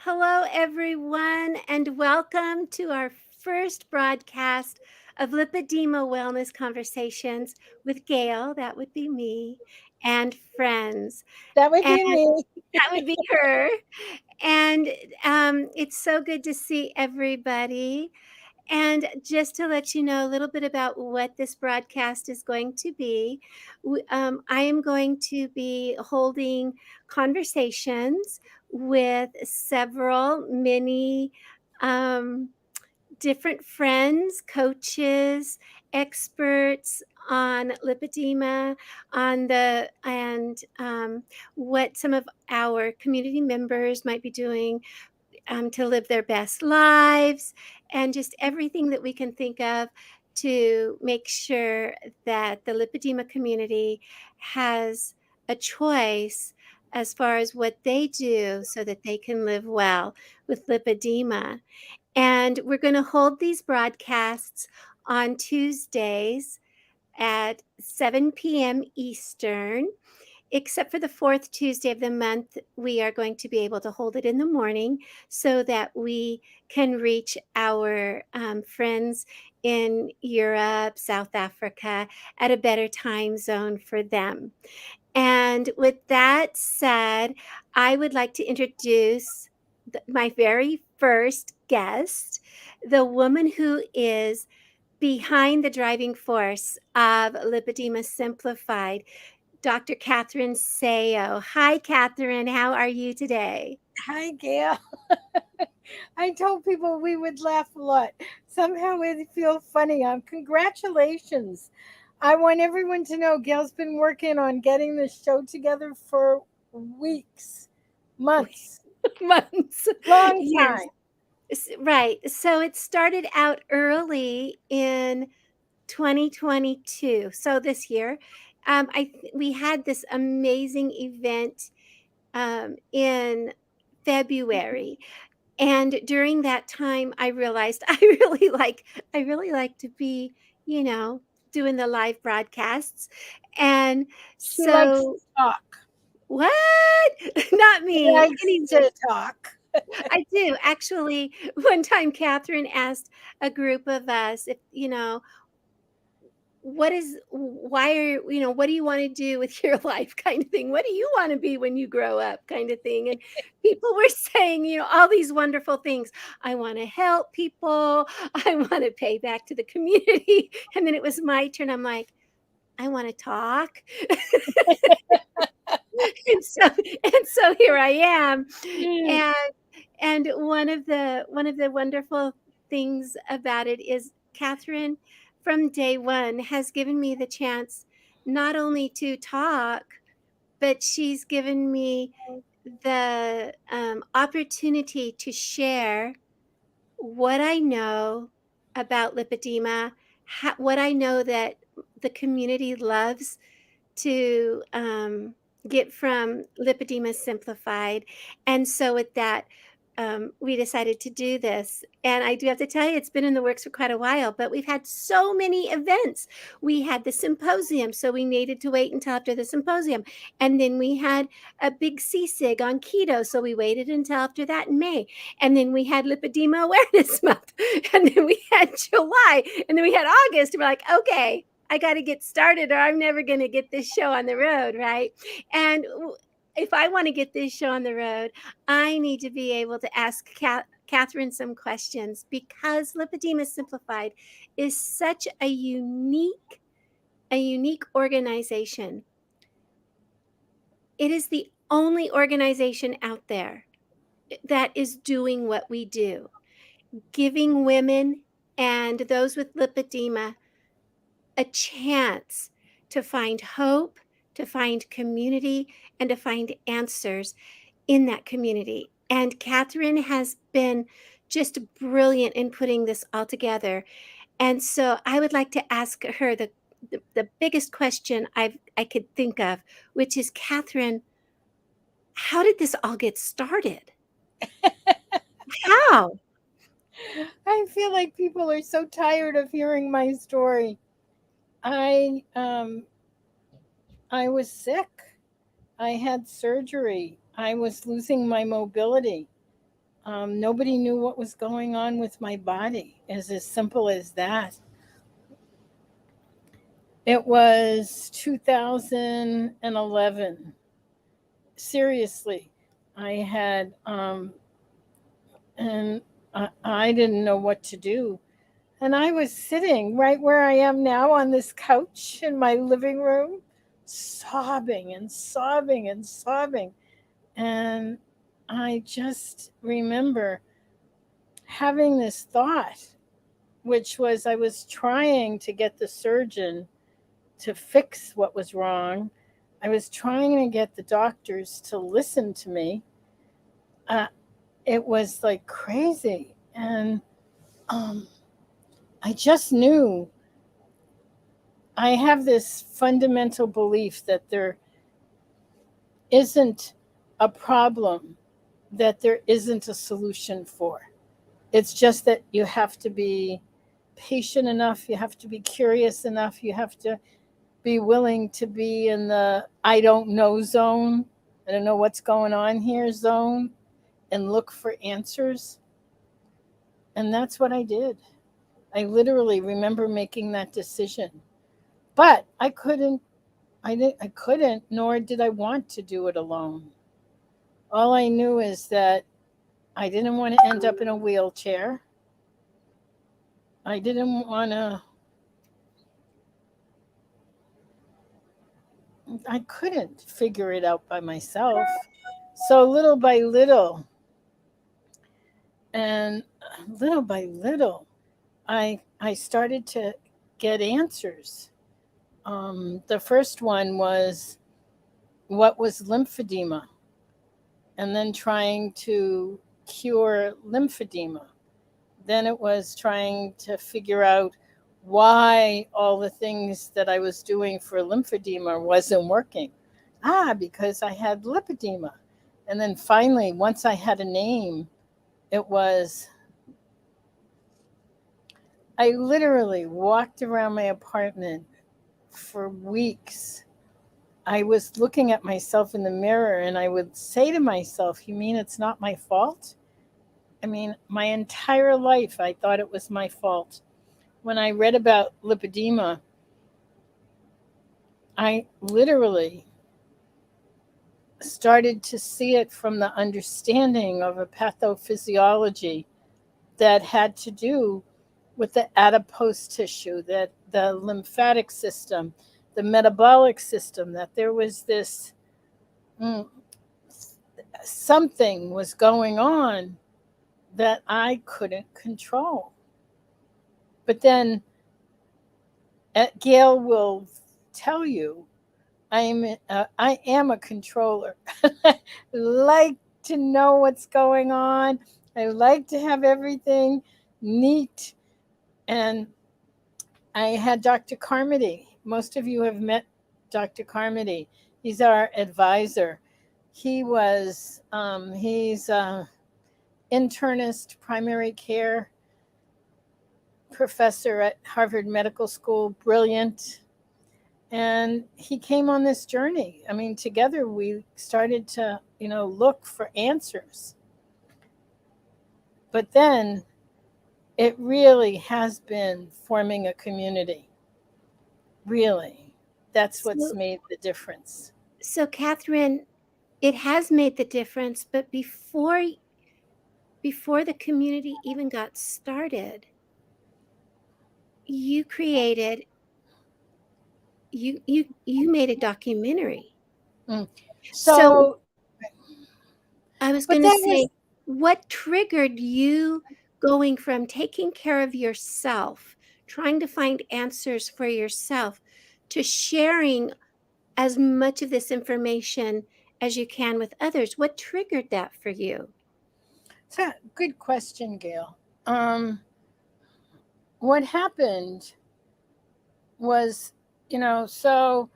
Hello, everyone, and welcome to our first broadcast of Lipedema Wellness Conversations with Gail, that would be me, and friends. That would And be me. that would be her. And it's so good to see everybody. And just to let you know a little bit about what this broadcast is going to be, I am going to be holding conversations with several many um, different friends, coaches, experts on lipedema, on the and what some of our community members might be doing to live their best lives, and just everything that we can think of to make sure that the lipedema community has a choice as far as what they do so that they can live well with lipedema. And we're going to hold these broadcasts on Tuesdays at 7 p.m. Eastern. Except for the fourth Tuesday of the month, we are going to be able to hold it in the morning so that we can reach our friends in Europe, South Africa at a better time zone for them. And with that said, I would like to introduce my very first guest, the woman who is behind the driving force of Lipedema Simplified, Dr. Catherine Seo. Hi, Catherine. How are you today? Hi, Gail. I told people we would laugh a lot. Somehow it feels funny. Congratulations. I want everyone to know Gail's been working on getting the show together for weeks, months, Months. long Yes, time. right. So it started out early in 2022. So this year, we had this amazing event in February. And during that time, I realized I really like to be, you know, doing the live broadcasts. And She likes to so talk. what? Not She me. likes to talk. I do. Actually, one time Catherine asked a group of us if, why are what do you want to do with your life kind of thing, what do you want to be when you grow up kind of thing, and people were saying all these wonderful things. I want to help people. I want to pay back to the community. And then it was my turn. I'm like, I want to talk. And so here I am. Mm. And one of the wonderful things about it is Catherine, from day one, has given me the chance not only to talk, but she's given me the opportunity to share what I know about lipedema, what I know that the community loves to get from Lipedema Simplified. And so with that, we decided to do this. And I do have to tell you, it's been in the works for quite a while, but we've had so many events. We had the symposium, so we needed to wait until after the symposium. And then we had a big CSIG on keto, so we waited until after that in May. And then we had Lipedema Awareness Month. And then we had July. And then we had August. And we're like, okay, I got to get started or I'm never going to get this show on the road, right? And if I want to get this show on the road, I need to be able to ask Catherine some questions, because Lipedema Simplified is such a unique organization. It is the only organization out there that is doing what we do, giving women and those with lipedema a chance to find hope, to find community, and to find answers in that community. And Catherine has been just brilliant in putting this all together. And so I would like to ask her the biggest question I could think of, which is, Catherine, how did this all get started? How? I feel like people are so tired of hearing my story. I um I was sick. I had surgery. I was losing my mobility. Nobody knew what was going on with my body. It's as simple as that. It was 2011. Seriously, I had, and I didn't know what to do. And I was sitting right where I am now on this couch in my living room, sobbing and sobbing and sobbing. And I just remember having this thought, which was I was trying to get the surgeon to fix what was wrong. I was trying to get the doctors to listen to me. Uh, it was like crazy. And um, I just knew I have this fundamental belief that there isn't a problem that there isn't a solution for. It's just that you have to be patient enough, you have to be curious enough, you have to be willing to be in the I don't know zone, I don't know what's going on here zone, and look for answers. And that's what I did. I literally remember making that decision. But I couldn't, nor did I want to do it alone. All I knew is that I didn't want to end up in a wheelchair. I didn't want to, I couldn't figure it out by myself. So little by little, and little by little, I started to get answers. The first one was what was lymphedema, and then trying to cure lymphedema. Then it was trying to figure out why all the things that I was doing for lymphedema wasn't working. Because I had lipedema. And then finally, once I had a name, it was I literally walked around my apartment for weeks. I was looking at myself in the mirror and I would say to myself, "You mean it's not my fault?" I mean, my entire life I thought it was my fault. When I read about lipedema, I literally started to see it from the understanding of a pathophysiology that had to do with the adipose tissue, that the lymphatic system, the metabolic system, that there was this mm, something was going on that I couldn't control. But then Gail will tell you I am a controller. I like to know what's going on. I like to have everything neat. And I had Dr. Carmody. Most of you have met Dr. Carmody. He's our advisor. He's a internist, primary care professor at Harvard Medical School, brilliant. And he came on this journey. I mean, together we started to, look for answers. But then it really has been forming a community. Really. That's what's So, made the difference. so Catherine, it has made the difference, but before the community even got started, you created you made a documentary. Mm. So So, I was but going to that was say, what triggered you going from taking care of yourself, trying to find answers for yourself, to sharing as much of this information as you can with others? What triggered that for you? a good question, Gail. Um, what happened was, so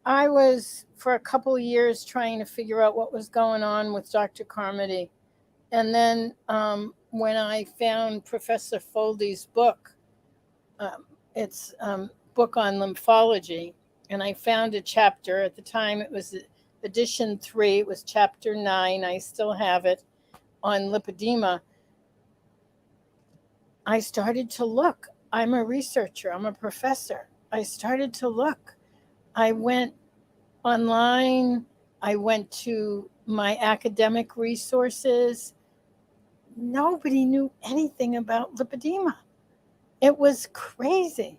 I was for a couple of years trying to figure out what was going on with Dr. Carmody. And then when I found Professor Foldy's book, it's book on lymphology, and I found a chapter. At the time, it was edition 3. It was chapter 9. I still have it. on lipedema, I started to look. I'm a researcher, I'm a professor. I started to look. I went online, I went to my academic resources. Nobody knew anything about lipedema. It was crazy.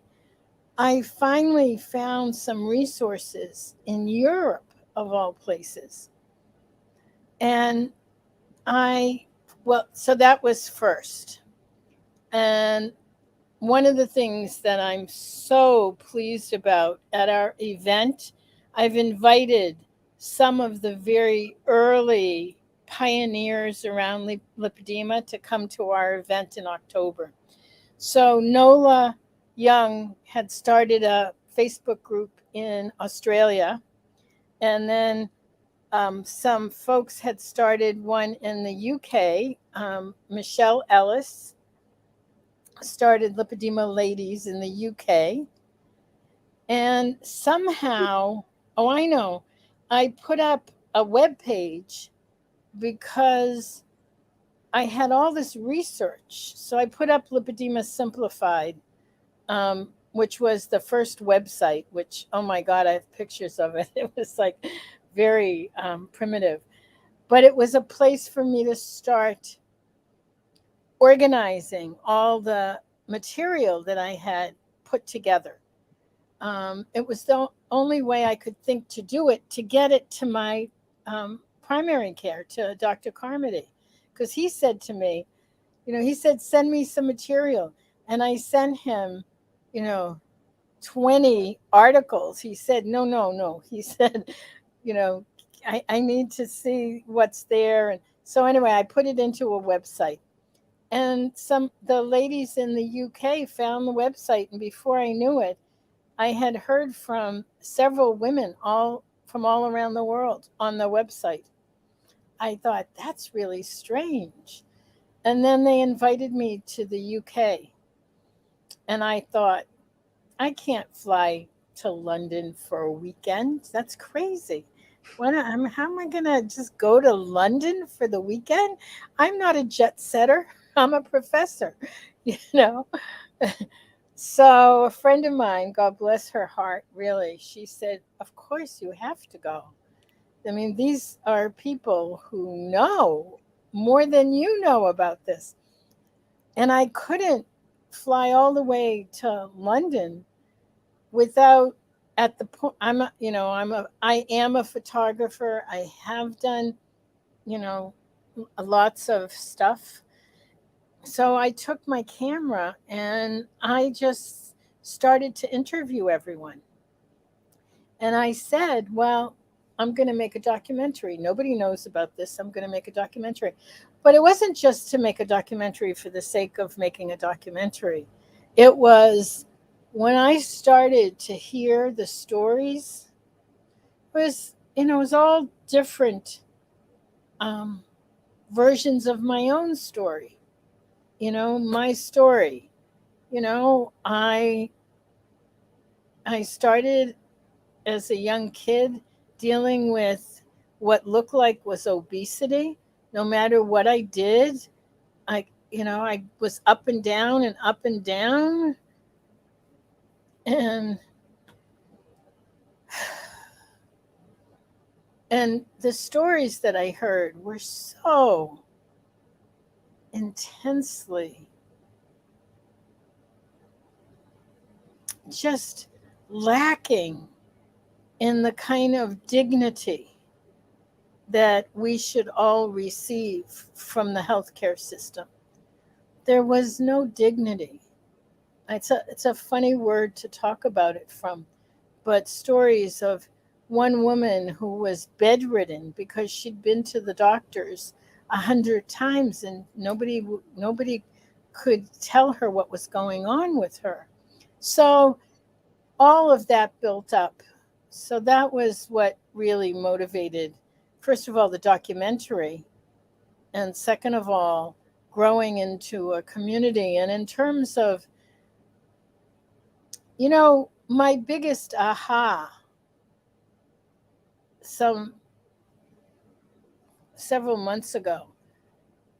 I finally found some resources in Europe, of all places. And I, well, so that was first. And one of the things that I'm so pleased about at our event, I've invited some of the very early pioneers around lipedema to come to our event in October. So Nola Young had started a Facebook group in Australia, and then some folks had started one in the UK. Michelle Ellis started Lipedema Ladies in the UK. And somehow, oh, I know, I put up a web page because I had all this research. So I put up Lipedema Simplified, which was the first website, which, oh my God, I have pictures of it. It was like very primitive. But it was a place for me to start organizing all the material that I had put together. It was the only way I could think to do it, to get it to my primary care, to Dr. Carmody. Because he said to me, he said, send me some material. And I sent him, you know, 20 articles. He said, no, no, no. He said, you know, I need to see what's there. And so anyway, I put it into a website. And the ladies in the UK found the website, and before I knew it, I had heard from several women all from all around the world on the website. I thought that's really strange. And then they invited me to the UK, and I thought, I can't fly to London for a weekend. That's crazy. How am I going to just go to London for the weekend? I'm not a jet setter. I'm a professor, you know. So a friend of mine, God bless her heart, really, she said, of course you have to go. I mean, these are people who know more than you know about this. And I couldn't fly all the way to London without at the point I am a photographer. I have done, you know, lots of stuff. So I took my camera and I just started to interview everyone. And I said, well, I'm going to make a documentary. Nobody knows about this. I'm going to make a documentary. But it wasn't just to make a documentary for the sake of making a documentary. It was when I started to hear the stories, it was all different um, versions of my own story. My story. I started as a young kid dealing with what looked like was obesity. No matter what I did, I was up and down and up and down. And and the stories that I heard were so intensely just lacking in the kind of dignity that we should all receive from the healthcare system. There was no dignity. It's a funny word to talk about it from, but stories of one woman who was bedridden because she'd been to the doctors 100 times and nobody could tell her what was going on with her. So all of that built up. So that was what really motivated, first of all, the documentary, and second of all, growing into a community. And in terms of, my biggest aha some several months ago,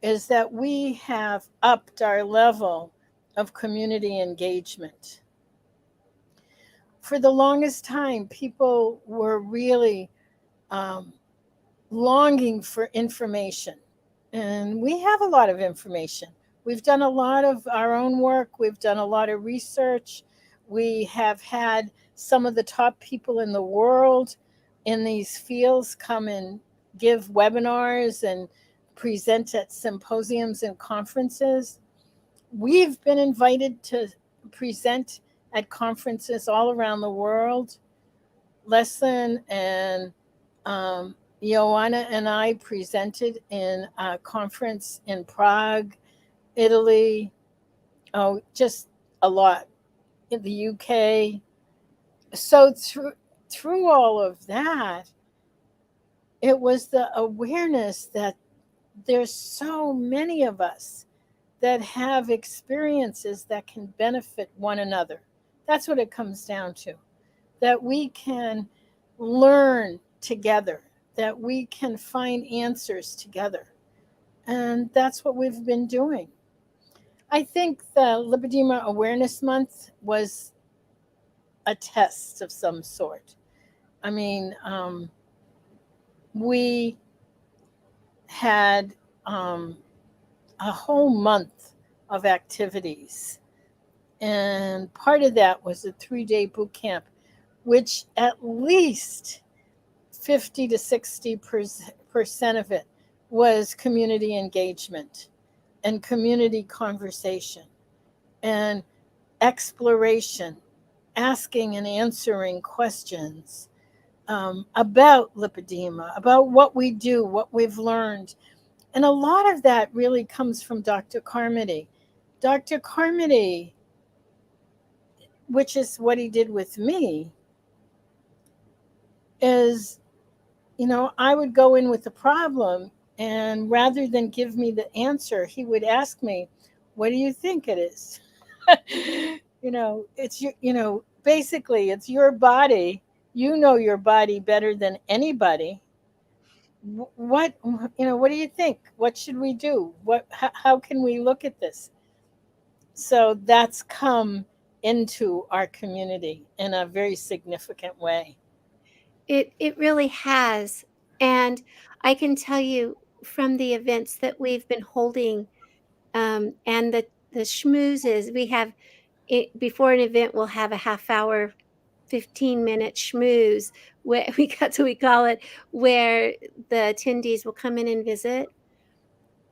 is that we have upped our level of community engagement. For the longest time, people were really um, longing for information. And we have a lot of information. We've done a lot of our own work, we've done a lot of research. We have had some of the top people in the world in these fields come and give webinars and present at symposiums and conferences. We've been invited to present at conferences all around the world. Lesson and Joanna and I presented in a conference in Prague, Italy. Oh, just a lot in the UK. So through all of that, it was the awareness that there's so many of us that have experiences that can benefit one another. That's what it comes down to. That we can learn together, that we can find answers together. And that's what we've been doing. I think the Lipedema Awareness Month was a test of some sort. I mean, we had a whole month of activities. And part of that was a 3-day boot camp, which at least 50 to 60% of it was community engagement and community conversation and exploration, asking and answering questions about lipedema, about what we do, what we've learned. And a lot of that really comes from Dr. Carmody. Dr. Carmody, which is what he did with me, is, I would go in with a problem, and rather than give me the answer, he would ask me, "What do you think it is?" It's basically it's your body. You know your body better than anybody. What do you think? What should we do? How can we look at this? So that's come into our community in a very significant way. It really has, and I can tell you from the events that we've been holding, and the schmoozes, we have it before an event, we'll have a half hour, 15-minute schmooze where we call it, where the attendees will come in and visit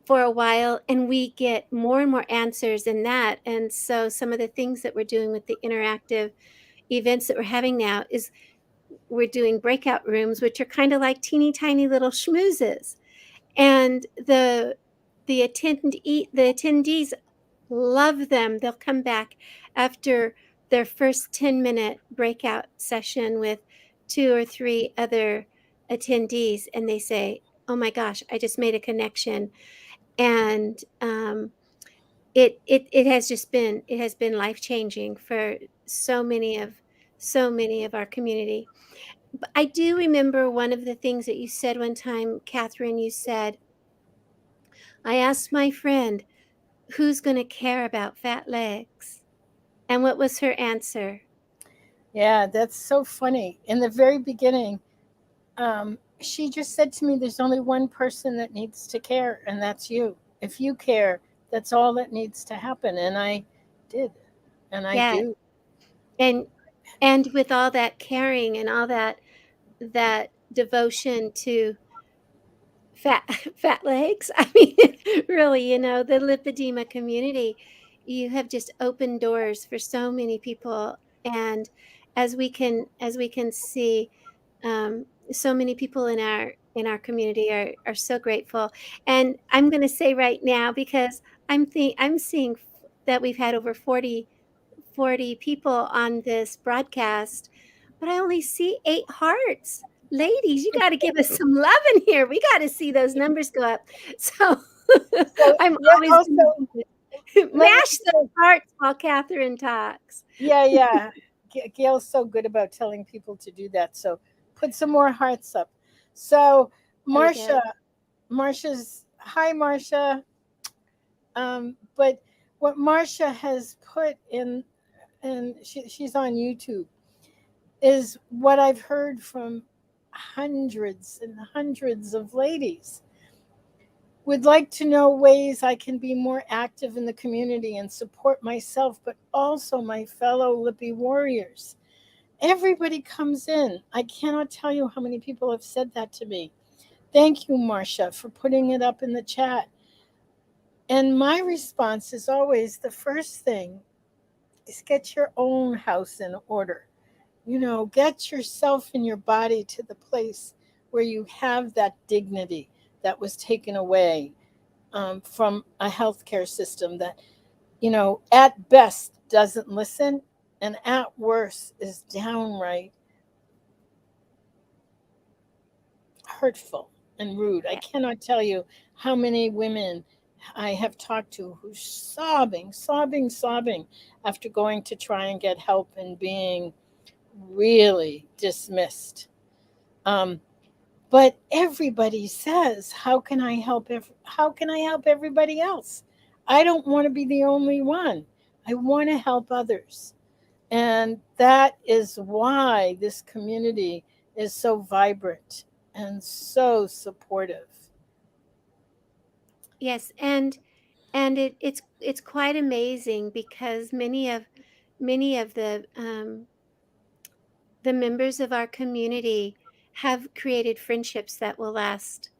for a while, and we get more and more answers in that, and so some of the things that we're doing with the interactive events that we're having now is we're doing breakout rooms, which are kind of like teeny tiny little schmoozes. And the attendees love them. They'll come back after their first 10-minute breakout session with 2 or 3 other attendees, and they say, "Oh my gosh, I just made a connection." And it has been life changing for so many of our community. But I do remember one of the things that you said one time, Catherine. You said, "I asked my friend, who's going to care about fat legs?" And what was her answer? Yeah, that's so funny. In the very beginning, she just said to me, "There's only one person that needs to care, and that's you. If you care, that's all that needs to happen." And I did, and I Yeah. do. And and with all that caring and all that devotion to fat fat legs, I mean, really, the lipedema community, you have just opened doors for so many people. And as we can see, so many people in our community are so grateful. And I'm going to say right now, because I'm seeing that we've had over 40 people on this broadcast, but I only see 8 hearts. Ladies, you got to give us some love in here. We got to see those numbers go up. So So I'm always also, let me mash the say, hearts while Catherine talks. yeah, yeah. Gail's so good about telling people to do that. So put some more hearts up. So There we go. Marcia's hi, Marcia. But what Marcia has put in, and she's on YouTube, is what I've heard from hundreds and hundreds of ladies. Would like to know ways I can be more active in the community and support myself, but also my fellow Lippy warriors. Everybody comes in. I cannot tell you how many people have said that to me. Thank you, Marcia, for putting it up in the chat. And my response is always the first thing is get your own house in order. Get yourself and your body to the place where you have that dignity that was taken away from a healthcare system that, at best doesn't listen and at worst is downright hurtful and rude. I Yeah. cannot tell you how many women I have talked to who's sobbing, sobbing, sobbing after going to try and get help and being really dismissed. Um, but everybody says, "How can I help? How can I help everybody else? I don't want to be the only one. I want to help others." And that is why this community is so vibrant and so supportive. Yes, and it's quite amazing because many of the members of our community have created friendships that will last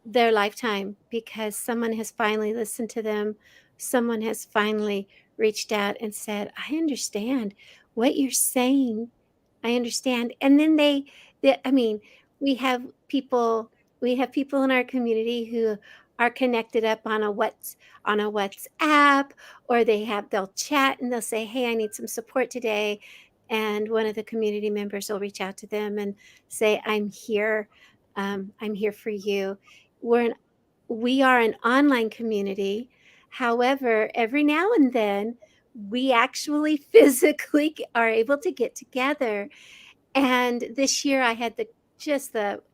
their lifetime because someone has finally listened to them. Someone has finally reached out and said, "I understand what you're saying. I understand." And then I mean, we have people, we have people in our community who are connected up on a WhatsApp, or they'll chat and they'll say, "Hey, I need some support today." And one of the community members will reach out to them and say, "I'm here. I'm here for you." We're an we are an online community. However, every now and then we actually physically are able to get together. And this year I had the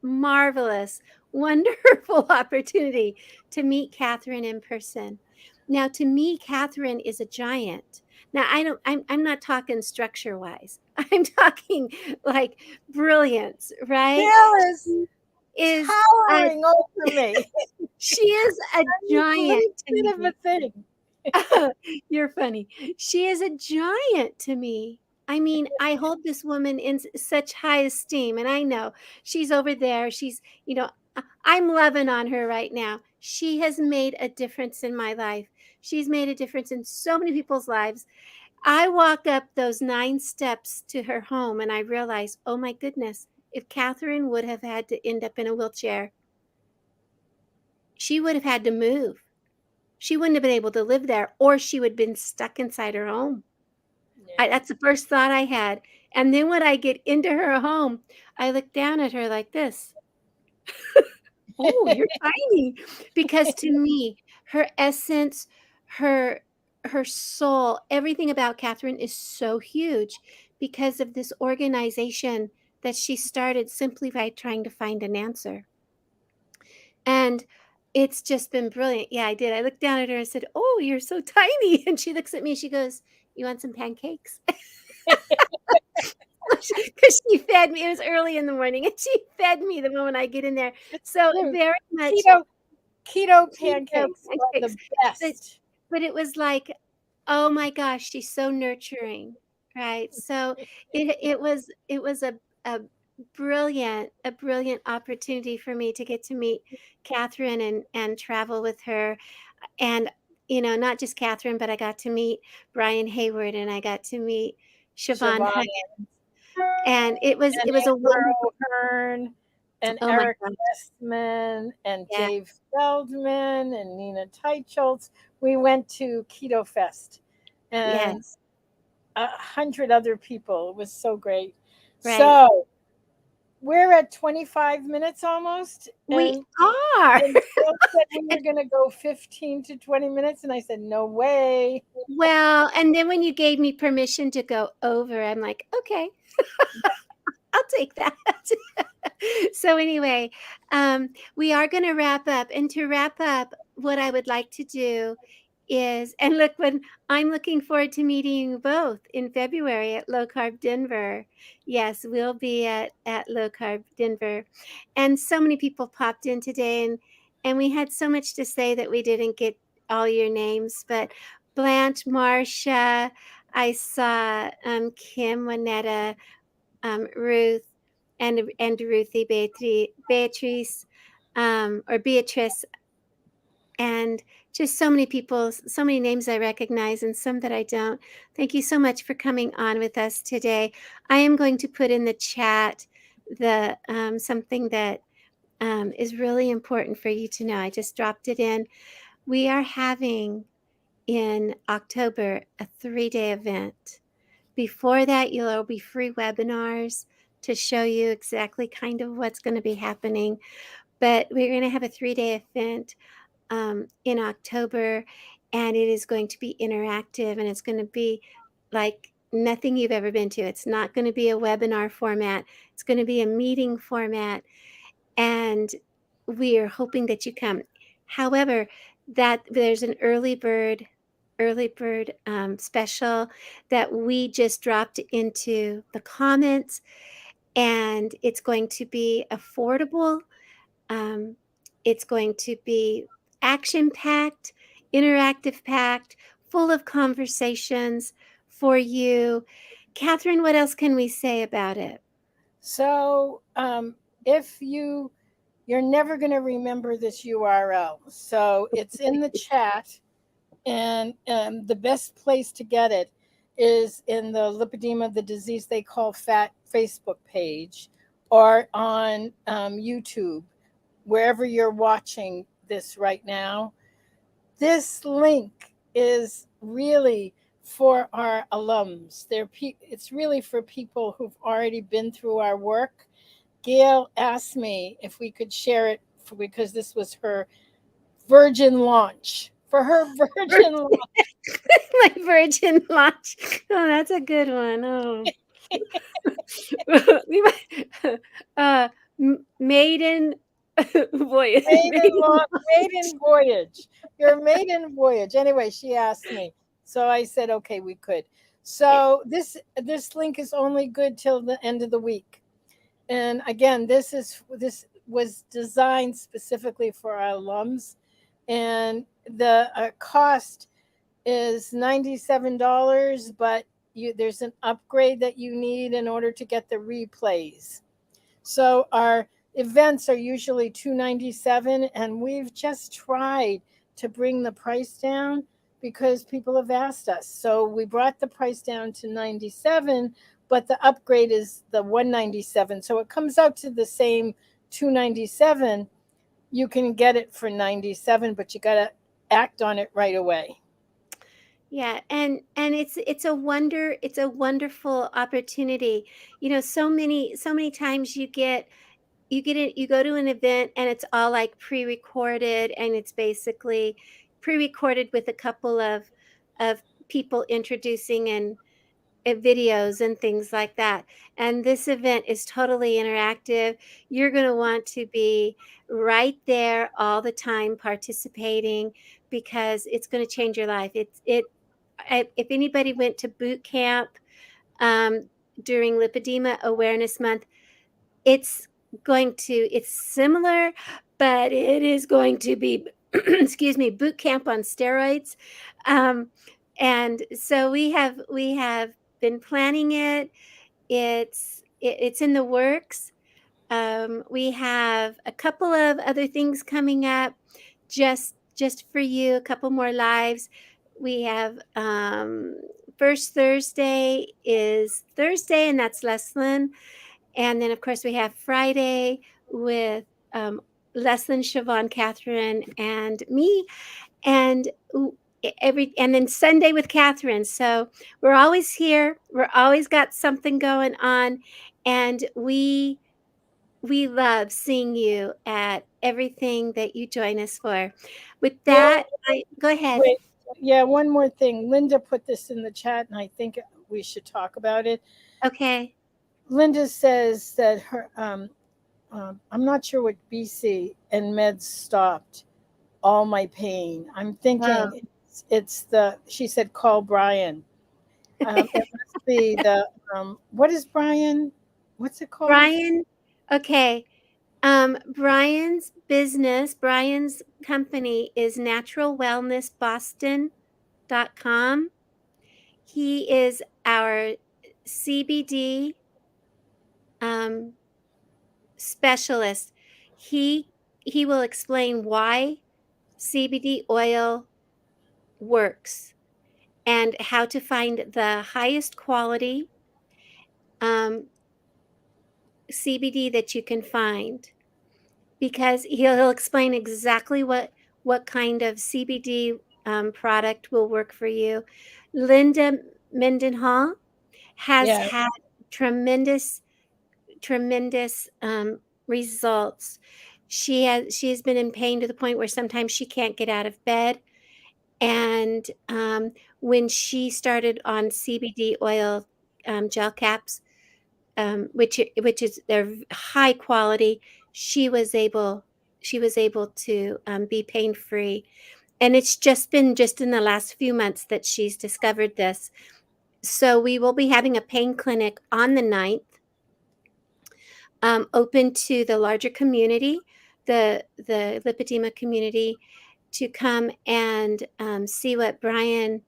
marvelous, wonderful opportunity to meet Catherine in person. Now, to me, Catherine is a giant. Now, I'm not talking structure wise. I'm talking like brilliance, right? Gail is She is a towering over me. she is a I'm a giant little to bit of a me. thing. You're funny. She is a giant to me. I mean, I hold this woman in such high esteem, and I know she's over there. I'm loving on her right now. She has made a difference in my life. She's made a difference in so many people's lives. I walk up those 9 steps to her home, and I realize, oh my goodness, if Catherine would have had to end up in a wheelchair, she would have had to move. She wouldn't have been able to live there, or she would have been stuck inside her home. Yeah. That's the first thought I had. And then when I get into her home, I look down at her like this. Oh, you're tiny. Because to me, her essence, her her soul, everything about Catherine is so huge because of this organization that she started simply by trying to find an answer. And it's just been brilliant. Yeah, I did. I looked down at her and said, "Oh, you're so tiny." And she looks at me, she goes, "You want some pancakes?" Because she fed me. It was early in the morning, and she fed me the moment I get in there. It's So true. very much Keto keto pancakes are pancakes. the But best. but it was like, oh my gosh, she's so nurturing, right? So it was a brilliant opportunity for me to get to meet Catherine and travel with her. And not just Catherine, but I got to meet Brian Hayward, and I got to meet Siobhan Siobhan Huggins, and it was and it was a Amber wonderful. O'Hearn and Oh my Eric gosh. Westman and Yeah. Dave Feldman and Nina Teicholz. We went to Keto Fest and Yes. 100 other people. It was so great. Right. So we're at 25 minutes almost. We are. And Gail said we And were going to go 15 to 20 minutes. And I said, no way. well, and then when you gave me permission to go over, I'm like, "Okay, I'll take that." So anyway, we are gonna wrap up, and to wrap up, what I would like to do is, and look, when I'm looking forward to meeting you both in February at Low Carb Denver. Yes, we'll be at Low Carb Denver. And so many people popped in today, and we had so much to say that we didn't get all your names, but Blanche, Marcia, I saw Kim, Juanetta, Ruth, and Ruthie Beatrice, or Beatrice, and just so many people, so many names I recognize and some that I don't. Thank you so much for coming on with us today. I am going to put in the chat the something that is really important for you to know. I just dropped it in. We are having in October a 3-day event. Before that, there'll be free webinars to show you exactly kind of what's going to be happening. But we're going to have a 3-day event in October, and it is going to be interactive, and it's going to be like nothing you've ever been to. It's not going to be a webinar format. It's going to be a meeting format, and we are hoping that you come. However, that there's an early bird special that we just dropped into the comments, and it's going to be affordable. um, it's going to be action packed, interactive packed, full of conversations for you. Catherine, what else can we say about it? So if you're never going to remember this URL, so it's in the chat, and the best place to get it is in the Lipedema, the disease they call fat Facebook page, or on YouTube, wherever you're watching this right now. This link is really for our alums. It's really for people who've already been through our work. Gail asked me if we could share it because this was her virgin launch. For her virgin launch. My virgin launch. Oh, that's a good one. Oh. We might, maiden voyage. Maiden voyage. Your maiden voyage. Anyway, she asked me. So I said, okay, we could. So this link is only good till the end of the week. And again, this was designed specifically for our alums, and the cost is $97, but there's an upgrade that you need in order to get the replays. So our events are usually $297, and we've just tried to bring the price down because people have asked us. So we brought the price down to 97, but the upgrade is the 197. So it comes out to the same 297. You can get it for 97, but you got to act on it right away. Yeah, and it's a wonderful opportunity. So many times you go to an event and it's all like pre-recorded, and it's basically pre-recorded with a couple of people introducing and videos and things like that. And this event is totally interactive. You're going to want to be right there all the time participating, because it's going to change your life. If anybody went to boot camp um, during Lipedema Awareness Month, it's it's similar, but it is going to be, excuse me, boot camp on steroids. Um, and so we have been planning it. It's in the works. We have a couple of other things coming up, just for you. A couple more lives. We have first Thursday is Thursday, and that's Leslin. And then, of course, we have Friday with Leslin, Siobhan, Catherine, and me, and and then Sunday with Catherine. So we're always here. We're always got something going on, and we love seeing you at everything that you join us for. With Gail, that, go ahead. wait, yeah, one more thing. Linda put this in the chat, and I think we should talk about it. Okay. Linda says that I'm not sure what BC and meds stopped all my pain. I'm Oh, thinking it's the she said call Brian. It must be the what is Brian? What's it called? Brian, okay. Brian's company is naturalwellnessboston.com. He is our CBD um, specialist. He he will explain why CBD oil works and how to find the highest quality um, CBD that you can find, because he'll explain exactly what kind of CBD product will work for you. Linda Mendenhall has Yeah, had tremendous tremendous results. She has been in pain to the point where sometimes she can't get out of bed. And when she started on CBD oil gel caps, which is they're high quality, she was able she was able to be pain free. And it's just in the last few months that she's discovered this. So we will be having a pain clinic on the 9th, open to the larger community, the lipedema community, to come and see what Brian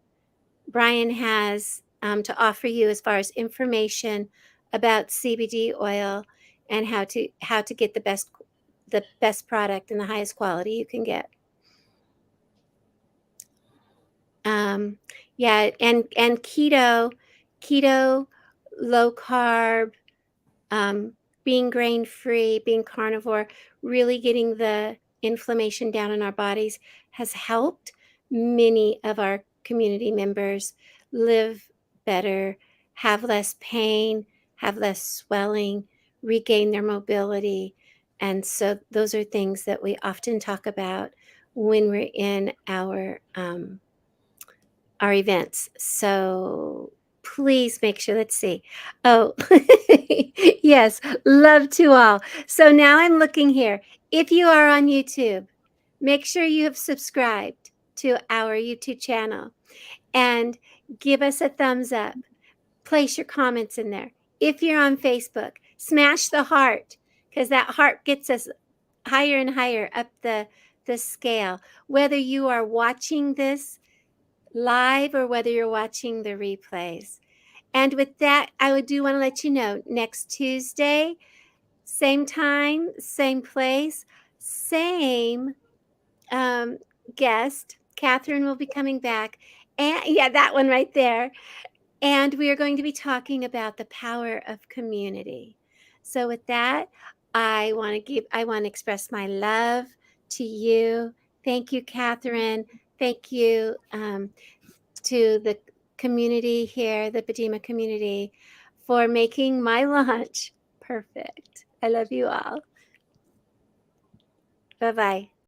has to offer you as far as information about CBD oil and how to get the best product and the highest quality you can get. Um, yeah, and keto, low carb, um, being grain free, being carnivore, really getting the inflammation down in our bodies has helped many of our community members live better, have less pain, have less swelling, regain their mobility. And so those are things that we often talk about when we're in our events. So please make sure, let's see. Oh, yes, love to all. So now I'm looking here. If you are on YouTube, make sure you have subscribed to our YouTube channel and give us a thumbs up. Place your comments in there. If you're on Facebook, smash the heart, because that heart gets us higher and higher up the scale. Whether you are watching this live or whether you're watching the replays. And with that, I do want to let you know, next Tuesday, same time, same place, same um, guest. Katherine will be coming back. And yeah, that one right there. And we are going to be talking about the power of community. So with that, I want to express my love to you. Thank you, Katherine. Thank you to the community here, the Lipedema community, for making my lunch perfect. I love you all. Bye bye.